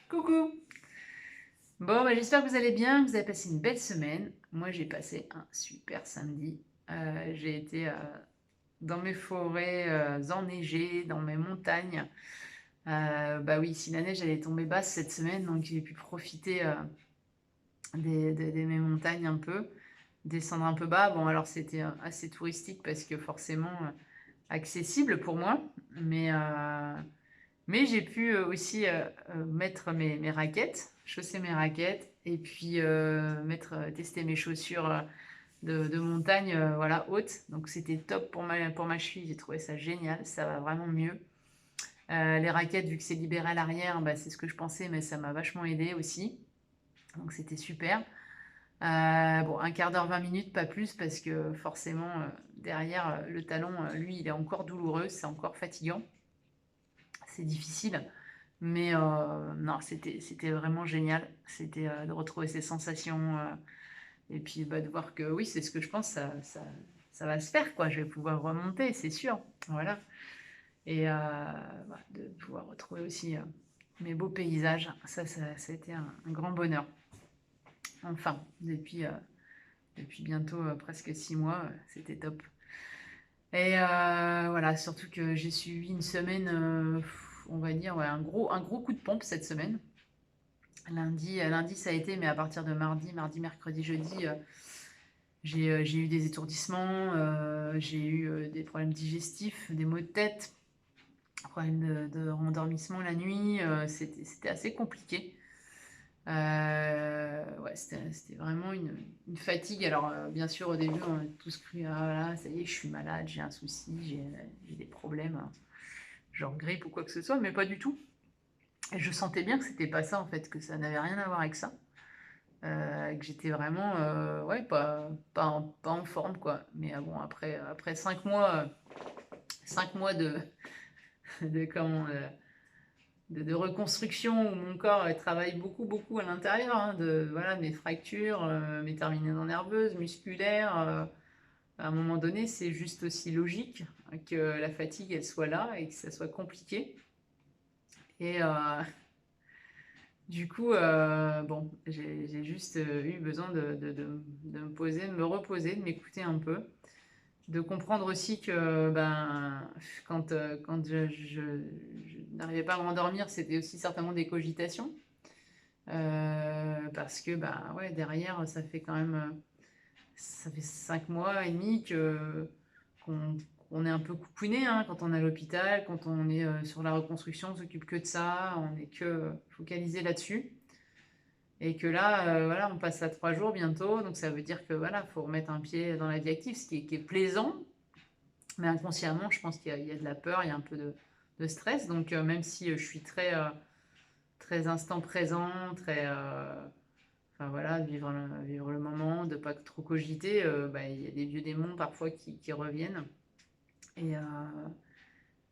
Coucou! Bon, bah, j'espère que vous allez bien, que vous avez passé une belle semaine. Moi, j'ai passé un super samedi. J'ai été dans mes forêts enneigées, dans mes montagnes. Bah oui, si la neige elle est tombée basse cette semaine, donc j'ai pu profiter de mes montagnes un peu, descendre un peu bas. Bon, alors c'était assez touristique parce que forcément accessible pour moi, mais j'ai pu aussi mettre mes raquettes, chausser mes raquettes et puis tester mes chaussures de montagne voilà, hautes. Donc c'était top pour ma cheville, j'ai trouvé ça génial, ça va vraiment mieux. Les raquettes, vu que c'est libéré à l'arrière, bah, c'est ce que je pensais, mais ça m'a vachement aidé aussi. Donc c'était super. Bon, un quart d'heure, 20 minutes, pas plus, parce que forcément, derrière, le talon, lui, il est encore douloureux, c'est encore fatigant, c'est difficile. Mais non, c'était vraiment génial. C'était de retrouver ces sensations et puis bah, de voir que oui, c'est ce que je pense, ça va se faire, quoi. Je vais pouvoir remonter, c'est sûr. Voilà. Et bah, de pouvoir retrouver aussi mes beaux paysages, ça a été un grand bonheur. Enfin, depuis bientôt presque 6 mois, c'était top. Et voilà, surtout que j'ai suivi une semaine, on va dire, ouais, un gros coup de pompe cette semaine. Lundi, ça a été, mais à partir de mardi, mercredi, jeudi, j'ai eu des étourdissements, j'ai eu des problèmes digestifs, des maux de tête, problèmes de rendormissement la nuit. C'était assez compliqué. Ouais, c'était vraiment une fatigue. Alors, bien sûr, au début, on a tous cru, ah voilà, ça y est, je suis malade, j'ai un souci, j'ai des problèmes, hein, genre grippe ou quoi que ce soit, mais pas du tout. Et je sentais bien que c'était pas ça, en fait, que ça n'avait rien à voir avec ça. Que j'étais vraiment ouais, pas en forme, quoi. Mais bon, après 5 mois de, comment, de reconstruction où mon corps travaille beaucoup, beaucoup à l'intérieur, hein, de voilà, mes fractures, mes terminaisons nerveuses, musculaires. À un moment donné, c'est juste aussi logique que la fatigue, elle soit là et que ça soit compliqué. Et du coup, bon, j'ai juste eu besoin de me poser, de me reposer, de m'écouter un peu, de comprendre aussi que ben, quand je n'arrivais pas à m'endormir, c'était aussi certainement des cogitations. Parce que ben, ouais, derrière, ça fait quand même ça fait 5 mois et demi qu'on qu'on est un peu coucouné, hein, quand on est à l'hôpital, quand on est sur la reconstruction, on s'occupe que de ça, on est que focalisé là-dessus. Et que là, voilà, on passe à 3 jours bientôt, donc ça veut dire que voilà, faut remettre un pied dans la vie active, ce qui est plaisant, mais inconsciemment, je pense qu'il y a de la peur, il y a un peu de stress. Donc même si je suis très instant présent, enfin voilà, vivre le moment, de pas trop cogiter, bah, il y a des vieux démons parfois qui reviennent. Et, euh,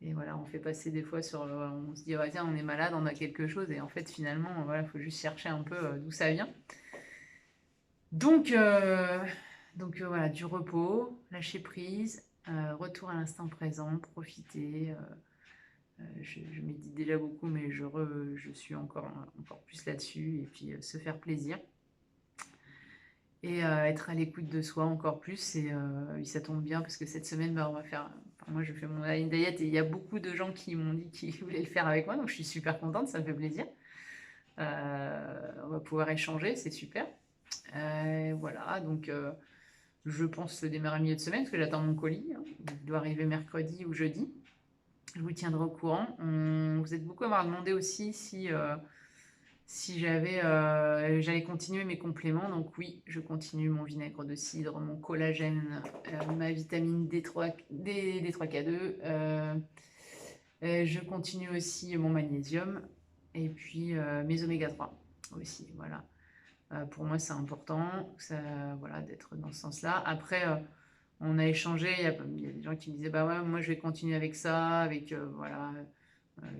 et voilà, on fait passer des fois on se dit, ah, tiens, on est malade, on a quelque chose, et en fait, finalement, voilà, il faut juste chercher un peu d'où ça vient. Donc, euh, voilà, du repos, lâcher prise, retour à l'instant présent, profiter. Je médite déjà beaucoup, mais je suis encore plus là-dessus, et puis se faire plaisir. Et être à l'écoute de soi encore plus. Et ça tombe bien parce que cette semaine, bah, on va faire. Enfin, moi, je fais mon Line Diet et il y a beaucoup de gens qui m'ont dit qu'ils voulaient le faire avec moi, donc je suis super contente, ça me fait plaisir. On va pouvoir échanger, c'est super. Voilà, donc je pense démarrer milieu de semaine parce que j'attends mon colis, hein. Il doit arriver mercredi ou jeudi. Je vous tiendrai au courant. Vous êtes beaucoup à m'avoir demandé aussi si j'allais continuer mes compléments. Donc oui, je continue mon vinaigre de cidre, mon collagène, ma vitamine D3, D3K2. Je continue aussi mon magnésium et puis mes oméga 3 aussi. Voilà. Pour moi, c'est important voilà, d'être dans ce sens-là. Après, on a échangé, il y a des gens qui me disaient, bah ouais, moi je vais continuer avec ça, avec voilà,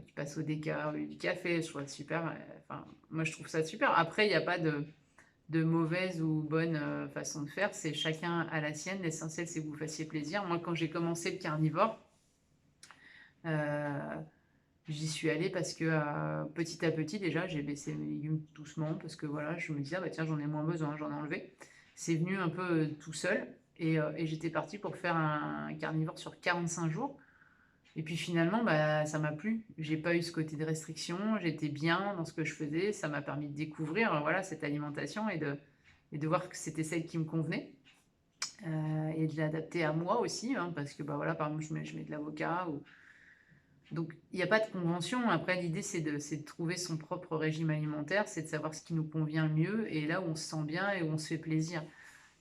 qui passe au déca, du café, je trouve ça super. Enfin, moi je trouve ça super. Après, il n'y a pas de mauvaise ou bonne façon de faire, c'est chacun à la sienne. L'essentiel, c'est que vous fassiez plaisir. Moi, quand j'ai commencé le carnivore, euh, J'y suis allée parce que, petit à petit déjà, j'ai baissé mes légumes doucement parce que voilà, je me disais: «Ah bah tiens, j'en ai moins besoin», j'en ai enlevé. C'est venu un peu, tout seul et j'étais partie pour faire un carnivore sur 45 jours et puis finalement, bah, ça m'a plu. J'ai pas eu ce côté de restriction, j'étais bien dans ce que je faisais, ça m'a permis de découvrir, voilà, cette alimentation et de voir que c'était celle qui me convenait, et de l'adapter à moi aussi, hein, parce que, bah, voilà, par exemple, je mets de l'avocat ou donc il y a pas de convention. Après l'idée c'est de trouver son propre régime alimentaire, c'est de savoir ce qui nous convient le mieux et là où on se sent bien et où on se fait plaisir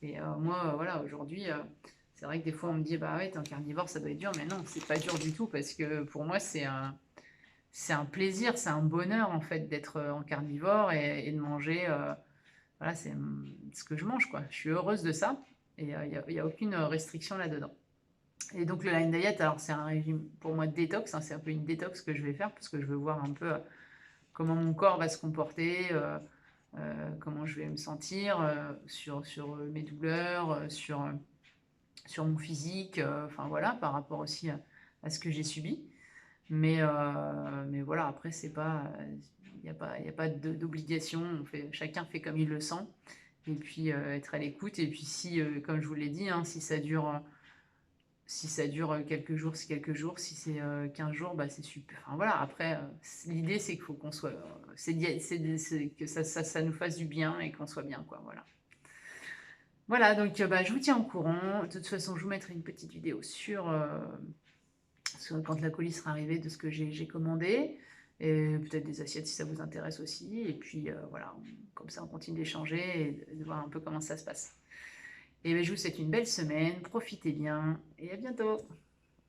et moi, voilà, aujourd'hui, c'est vrai que des fois on me dit: «Bah ouais, tu es un carnivore, ça doit être dur», mais non, c'est pas dur du tout parce que pour moi c'est un plaisir, c'est un bonheur en fait d'être, en carnivore et de manger, voilà, c'est, ce que je mange quoi. Je suis heureuse de ça et il y a aucune, restriction là-dedans. Et donc le Line Diet, alors c'est un régime pour moi de détox, hein, c'est un peu une détox que je vais faire parce que je veux voir un peu, comment mon corps va se comporter, comment je vais me sentir, sur, mes douleurs, sur mon physique, enfin voilà, par rapport aussi à ce que j'ai subi. Mais voilà, après c'est pas, il y a pas d'obligation, chacun fait comme il le sent et puis, être à l'écoute et puis si, comme je vous l'ai dit, hein, si ça dure quelques jours, c'est quelques jours. Si c'est 15 jours, bah, c'est super. Enfin voilà, après, l'idée, c'est qu'il faut qu'on soit. C'est que ça nous fasse du bien et qu'on soit bien, quoi. Voilà. Voilà, donc bah, je vous tiens au courant. De toute façon, je vous mettrai une petite vidéo quand la colis sera arrivée de ce que j'ai commandé. Et peut-être des assiettes si ça vous intéresse aussi. Et puis voilà, comme ça, on continue d'échanger et de voir un peu comment ça se passe. Et ben, je vous souhaite une belle semaine. Profitez bien et à bientôt.